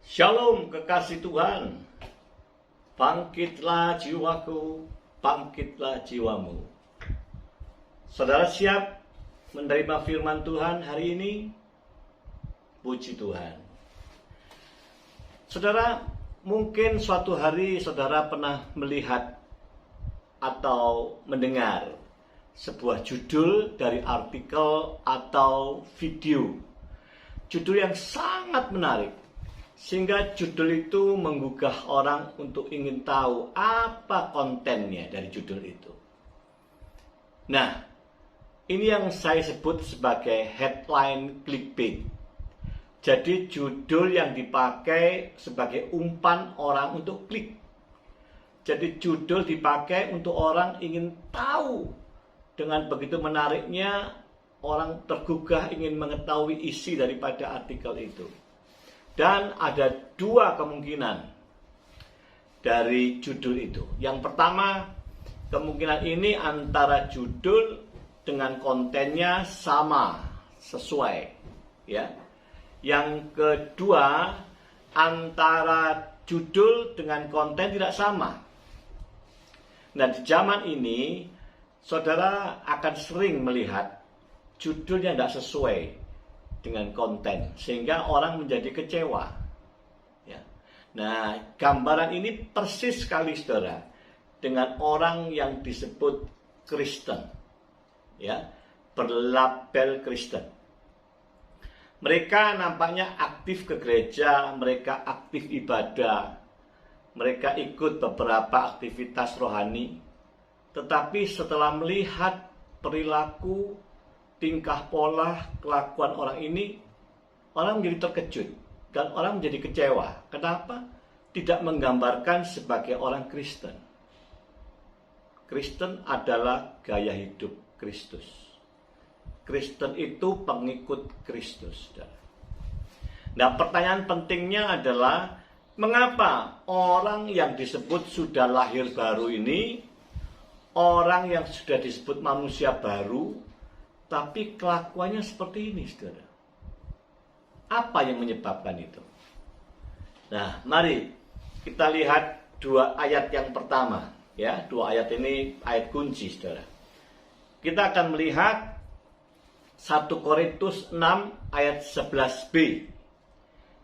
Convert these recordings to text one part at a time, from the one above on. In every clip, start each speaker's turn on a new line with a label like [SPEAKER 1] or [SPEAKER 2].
[SPEAKER 1] Shalom kekasih Tuhan, bangkitlah jiwaku, bangkitlah jiwamu. Saudara siap menerima firman Tuhan hari ini? Puji Tuhan. Saudara, mungkin suatu hari saudara pernah melihat atau mendengar sebuah judul dari artikel atau video. Judul yang sangat menarik, sehingga judul itu menggugah orang untuk ingin tahu apa kontennya dari judul itu. Nah, ini yang saya sebut sebagai headline clickbait. Jadi judul yang dipakai sebagai umpan orang untuk klik. Jadi judul dipakai untuk orang ingin tahu. Dengan begitu menariknya, orang tergugah ingin mengetahui isi daripada artikel itu. Dan ada dua kemungkinan dari judul itu. Yang pertama, kemungkinan ini antara judul dengan kontennya sama, sesuai, ya. Yang kedua, antara judul dengan konten tidak sama. Nah, di zaman ini, saudara akan sering melihat judulnya tidak sesuai dengan konten, sehingga orang menjadi kecewa, ya. Nah, gambaran ini persis sekali, saudara, dengan orang yang disebut Kristen, ya, berlabel Kristen. Mereka nampaknya aktif ke gereja, mereka aktif ibadah, mereka ikut beberapa aktivitas rohani, tetapi setelah melihat perilaku, tingkah pola, kelakuan orang ini, orang menjadi terkejut dan orang menjadi kecewa. Kenapa? Tidak menggambarkan sebagai orang Kristen. Kristen adalah gaya hidup Kristus. Kristen itu pengikut Kristus. Nah, pertanyaan pentingnya adalah, mengapa orang yang disebut sudah lahir baru ini, orang yang sudah disebut manusia baru, tapi kelakuannya seperti ini, saudara? Apa yang menyebabkan itu? Nah, mari kita lihat dua ayat yang pertama, ya. Dua ayat ini ayat kunci, saudara. Kita akan melihat 1 Korintus 6 ayat 11b.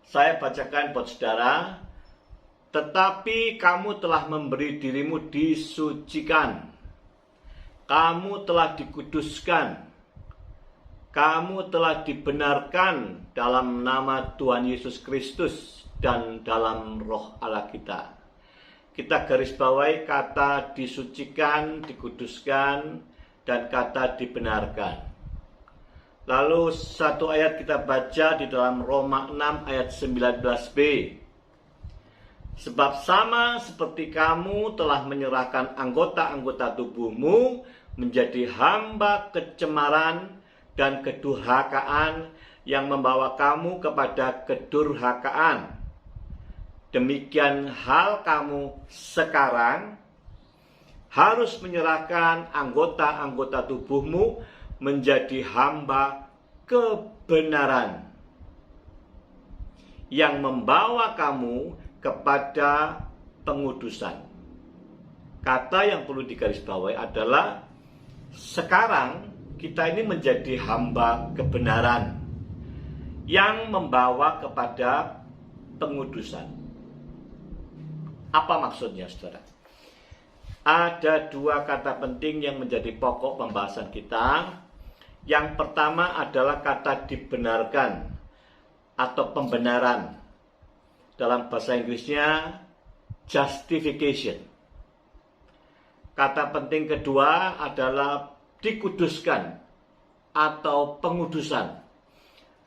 [SPEAKER 1] Saya bacakan buat saudara. Tetapi kamu telah memberi dirimu disucikan, kamu telah dikuduskan, kamu telah dibenarkan dalam nama Tuhan Yesus Kristus dan dalam roh Allah kita. Kita garis bawahi kata disucikan, dikuduskan, dan kata dibenarkan. Lalu satu ayat kita baca di dalam Roma 6 ayat 19b. Sebab sama seperti kamu telah menyerahkan anggota-anggota tubuhmu menjadi hamba kecemaran dan kedurhakaan yang membawa kamu kepada kedurhakaan, demikian hal kamu sekarang harus menyerahkan anggota-anggota tubuhmu menjadi hamba kebenaran yang membawa kamu kepada pengudusan. Kata yang perlu digarisbawahi adalah, sekarang kita ini menjadi hamba kebenaran yang membawa kepada pengudusan. Apa maksudnya, saudara? Ada dua kata penting yang menjadi pokok pembahasan kita. Yang pertama adalah kata dibenarkan atau pembenaran. Dalam bahasa Inggrisnya justification. Kata penting kedua adalah dikuduskan atau pengudusan.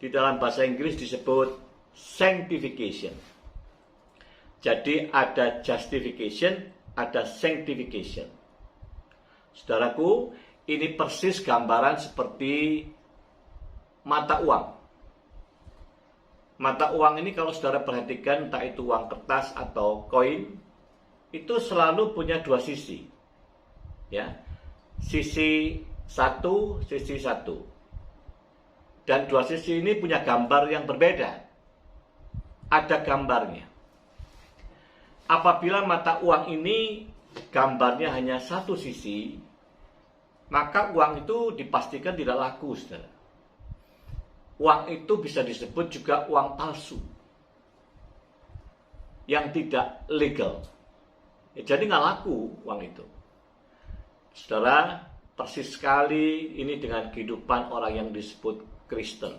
[SPEAKER 1] Di dalam bahasa Inggris disebut sanctification. Jadi ada justification, ada sanctification. Saudaraku, ini persis gambaran seperti mata uang. Mata uang ini kalau saudara perhatikan, entah itu uang kertas atau koin, itu selalu punya dua sisi, ya. Sisi satu, sisi satu. Dan dua sisi ini punya gambar yang berbeda. ada gambarnya. Apabila mata uang ini gambarnya hanya satu sisi, maka uang itu dipastikan tidak laku, saudara. Uang itu bisa disebut juga uang palsu, yang tidak legal. Jadi nggak laku uang itu. Saudara, persis sekali ini dengan kehidupan orang yang disebut Kristen.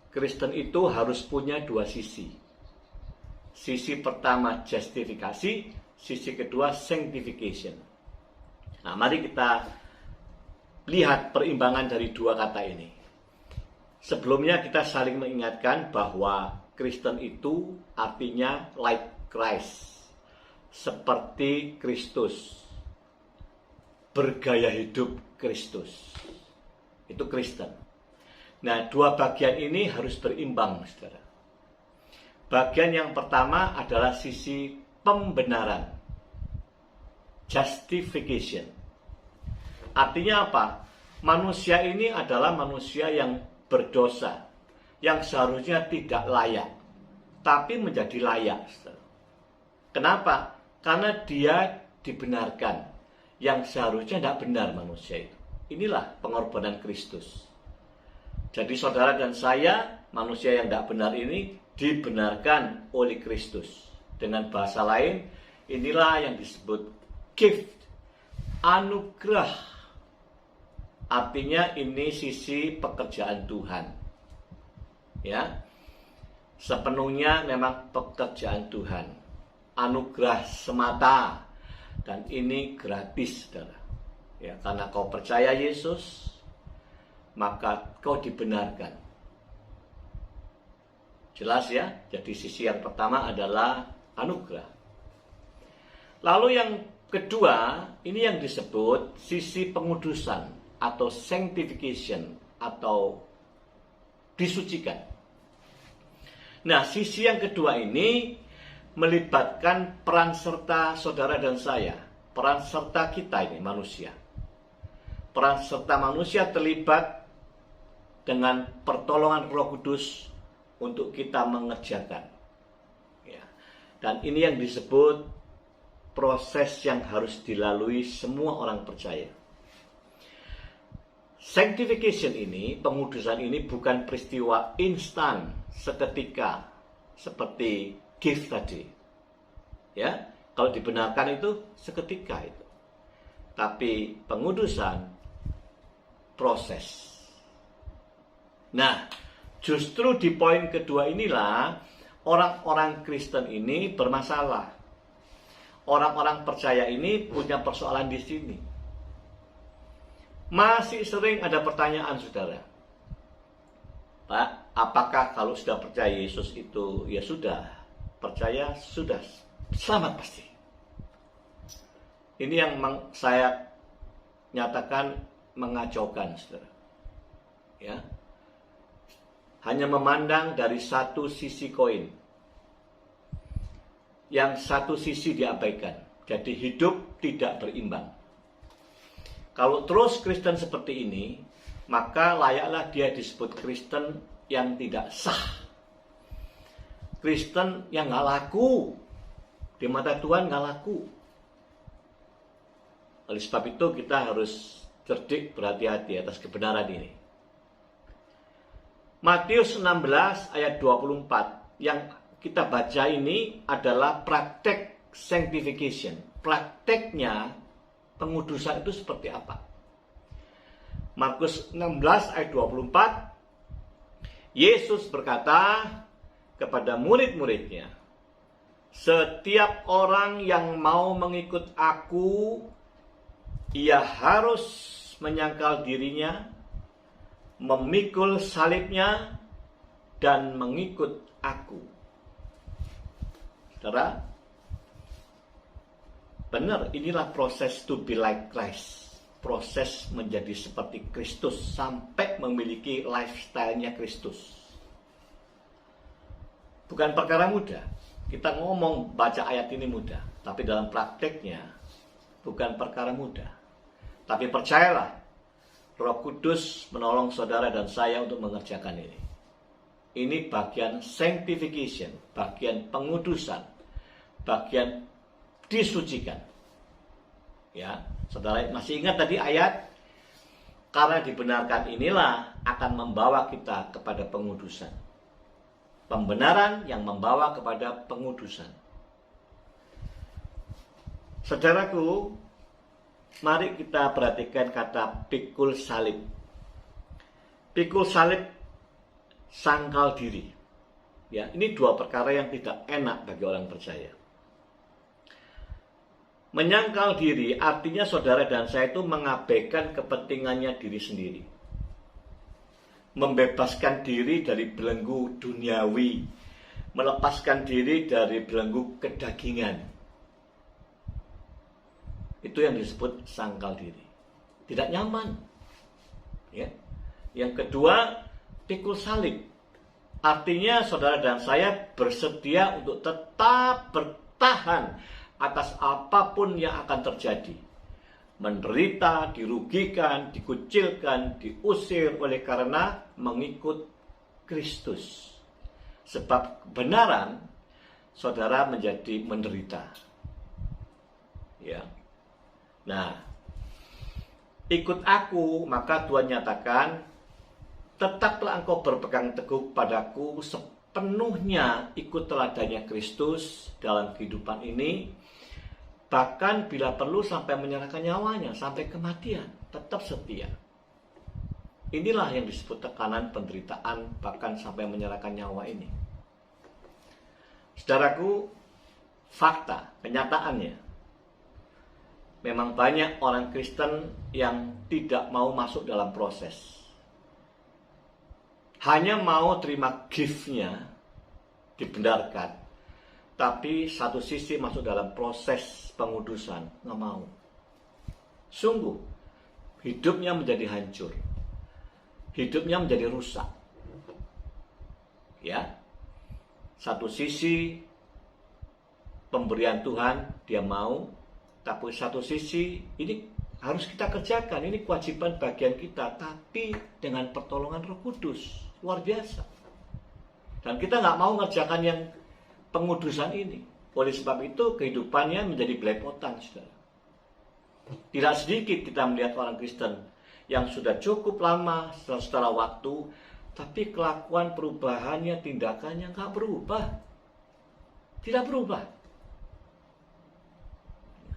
[SPEAKER 1] Kristen itu harus punya dua sisi. Sisi pertama justifikasi, sisi kedua sanctification. Nah, mari kita lihat perimbangan dari dua kata ini. Sebelumnya kita saling mengingatkan bahwa Kristen itu artinya like Christ, seperti Kristus, bergaya hidup Kristus. Itu Kristen. Nah, dua bagian ini harus berimbang, saudara. Bagian yang pertama adalah sisi pembenaran, justification. Artinya apa? Manusia ini adalah manusia yang berdosa, yang seharusnya tidak layak, tapi menjadi layak. Kenapa? Karena dia dibenarkan, yang seharusnya tidak benar manusia itu. Inilah pengorbanan Kristus. Jadi saudara dan saya, manusia yang tidak benar ini dibenarkan oleh Kristus. Dengan bahasa lain, inilah yang disebut gift, anugerah. Artinya ini sisi pekerjaan Tuhan. Ya. Sepenuhnya memang pekerjaan Tuhan. Anugerah semata. Dan ini gratis, saudara. Ya, karena kau percaya Yesus, maka kau dibenarkan. Jelas ya? Jadi sisi yang pertama adalah anugerah. Lalu yang kedua, ini yang disebut sisi pengudusan atau sanctification atau disucikan. Nah, sisi yang kedua ini melibatkan peran serta saudara dan saya. Peran serta kita ini manusia. Peran serta manusia terlibat dengan pertolongan Roh Kudus untuk kita mengerjakan. Ya. Dan ini yang disebut proses yang harus dilalui semua orang percaya. Sanctification ini, pengudusan ini bukan peristiwa instan seketika seperti gift tadi. Ya, kalau dibenarkan itu seketika itu. Tapi pengudusan proses. Nah, justru di poin kedua inilah orang-orang Kristen ini bermasalah. Orang-orang percaya ini punya persoalan di sini. Masih sering ada pertanyaan, saudara. Pak, apakah kalau sudah percaya Yesus itu ya sudah, percaya sudah selamat pasti? Ini yang saya nyatakan mengacaukan, saudara. Ya. Hanya memandang dari satu sisi koin. Yang satu sisi diabaikan. Jadi hidup tidak berimbang. Kalau terus Kristen seperti ini, maka layaklah dia disebut Kristen yang tidak sah. Kristen yang gak laku. Di mata Tuhan gak laku. Oleh sebab itu kita harus cerdik, berhati-hati atas kebenaran ini. Matius 16 ayat 24 yang kita baca ini adalah praktek sanctification. Prakteknya pengudusan itu seperti apa? Markus 16 ayat 24, Yesus berkata kepada murid-muridnya, setiap orang yang mau mengikut aku, ia harus menyangkal dirinya, memikul salibnya, dan mengikut aku. Saudara, benar, inilah proses to be like Christ. Proses menjadi seperti Kristus sampai memiliki lifestyle-nya Kristus. Bukan perkara mudah. Kita ngomong baca ayat ini mudah, tapi dalam prakteknya bukan perkara mudah. Tapi percayalah, Roh Kudus menolong saudara dan saya untuk mengerjakan ini. ini bagian sanctification, bagian pengudusan, bagian disucikan. Ya, saudara masih ingat tadi ayat? Karena dibenarkan inilah akan membawa kita kepada pengudusan. Pembenaran yang membawa kepada pengudusan. Saudaraku, mari kita perhatikan kata pikul salib. Pikul salib, sangkal diri. Ya, ini dua perkara yang tidak enak bagi orang percaya. Menyangkal diri artinya saudara dan saya itu mengabaikan kepentingannya diri sendiri. Membebaskan diri dari belenggu duniawi, melepaskan diri dari belenggu kedagingan. Itu yang disebut sangkal diri. Tidak nyaman. Ya. Yang kedua, pikul salib. Artinya saudara dan saya bersedia untuk tetap bertahan atas apapun yang akan terjadi. Menderita, dirugikan, dikucilkan, diusir oleh karena mengikut Kristus. Sebab kebenaran, saudara menjadi menderita. Ya. Nah, ikut aku, maka Tuhan nyatakan, tetaplah engkau berpegang teguh padaku sepenuhnya, ikut teladannya Kristus dalam kehidupan ini. Bahkan bila perlu sampai menyerahkan nyawanya, sampai kematian, tetap setia. Inilah yang disebut tekanan penderitaan, bahkan sampai menyerahkan nyawa ini. Saudaraku, fakta, kenyataannya, memang banyak orang Kristen yang tidak mau masuk dalam proses. Hanya mau terima gift-nya, dibenarkan. Tapi satu sisi masuk dalam proses pengudusan, nggak mau. Sungguh, hidupnya menjadi hancur. Hidupnya menjadi rusak. Ya, satu sisi pemberian Tuhan, dia mau. Tapi satu sisi, ini harus kita kerjakan. Ini kewajiban bagian kita. Tapi dengan pertolongan Roh Kudus. Luar biasa. Dan kita nggak mau ngerjakan yang pengudusan ini. Oleh sebab itu kehidupannya menjadi belepotan, saudara. Tidak sedikit kita melihat orang Kristen yang sudah cukup lama setelah waktu, tapi kelakuan perubahannya, tindakannya nggak berubah. Tidak berubah.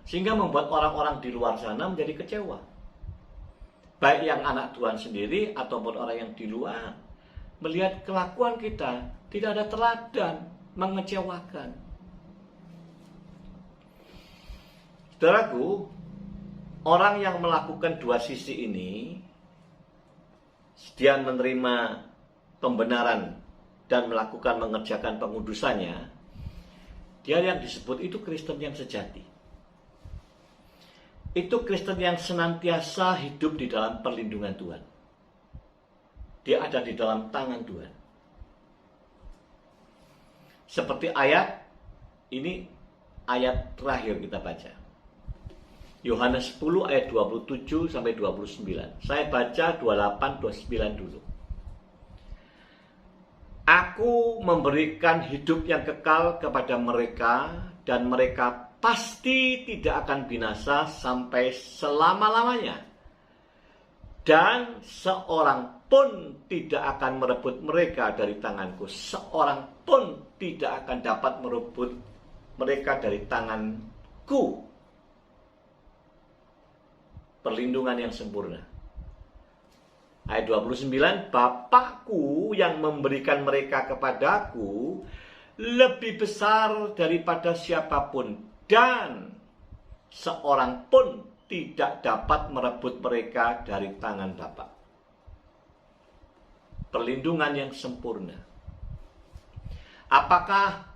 [SPEAKER 1] Sehingga membuat orang-orang di luar sana menjadi kecewa. Baik yang anak Tuhan sendiri ataupun orang yang di luar. Melihat kelakuan kita tidak ada teladan, mengecewakan. Saudaraku, orang yang melakukan dua sisi ini, dia menerima pembenaran dan mengerjakan pengudusannya, dia yang disebut itu Kristen yang sejati. Itu Kristen yang senantiasa hidup di dalam perlindungan Tuhan. Dia ada di dalam tangan Tuhan. Seperti ayat, ini ayat terakhir kita baca. Yohanes 10 ayat 27 sampai 29. Saya baca 28, 29 dulu. Aku memberikan hidup yang kekal kepada mereka, dan mereka pasti tidak akan binasa sampai selama-lamanya. Dan seorang pun tidak akan merebut mereka dari tanganku. Seorang pun tidak akan dapat merebut mereka dari tanganku. Perlindungan yang sempurna. Ayat 29, Bapakku yang memberikan mereka kepadaku lebih besar daripada siapapun, dan seorang pun tidak dapat merebut mereka dari tangan Bapa. Perlindungan yang sempurna. Apakah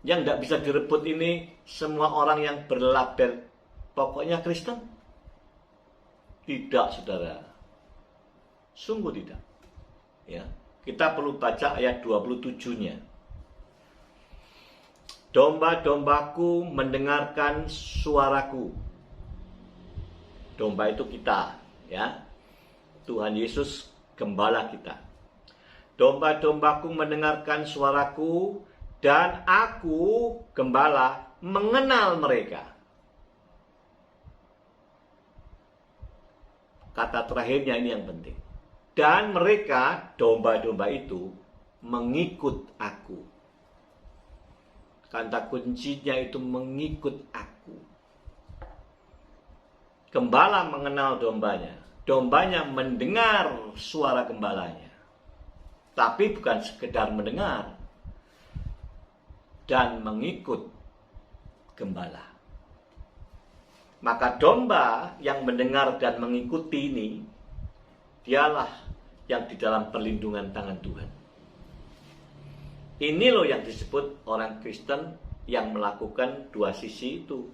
[SPEAKER 1] yang tidak bisa direbut ini semua orang yang berlabel pokoknya Kristen? Tidak, saudara. Sungguh tidak. Ya, kita perlu baca ayat 27-nya. Domba-dombaku mendengarkan suaraku. Domba itu kita, ya. Tuhan Yesus gembala kita. domba-dombaku mendengarkan suaraku, dan aku, gembala, mengenal mereka. Kata terakhirnya ini yang penting. Dan mereka, domba-domba itu, mengikut aku. Kata kuncinya itu mengikut aku. Gembala mengenal dombanya. Dombanya mendengar suara gembalanya. Tapi bukan sekedar mendengar. Dan mengikut gembala. Maka domba yang mendengar dan mengikuti ini, dialah yang di dalam perlindungan tangan Tuhan. Ini loh yang disebut orang Kristen yang melakukan dua sisi itu.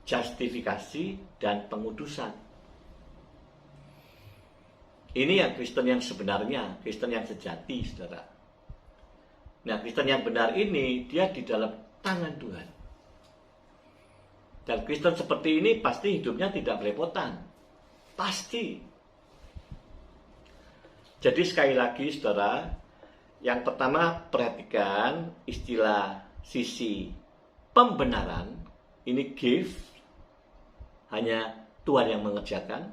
[SPEAKER 1] Justifikasi dan pengudusan. Ini yang Kristen yang sebenarnya, Kristen yang sejati, saudara. Nah, Kristen yang benar ini, dia di dalam tangan Tuhan. Dan Kristen seperti ini pasti hidupnya tidak belepotan. Pasti. Jadi sekali lagi, saudara, yang pertama perhatikan istilah sisi pembenaran. Ini gift, hanya Tuhan yang mengerjakan.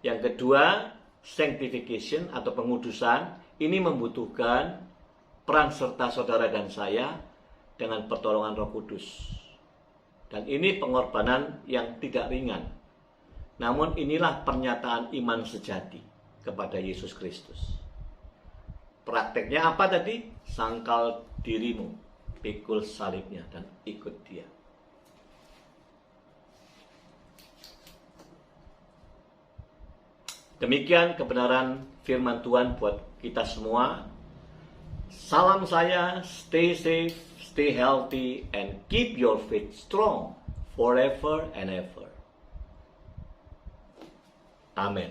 [SPEAKER 1] Yang kedua, sanctification atau pengudusan. Ini membutuhkan peran serta saudara dan saya dengan pertolongan Roh Kudus. Dan ini pengorbanan yang tidak ringan. Namun inilah pernyataan iman sejati kepada Yesus Kristus. Prakteknya apa tadi? Sangkal dirimu, pikul salibnya, dan ikut Dia. Demikian kebenaran firman Tuhan buat kita semua. Salam saya, stay safe, stay healthy, and keep your faith strong forever and ever. Amen.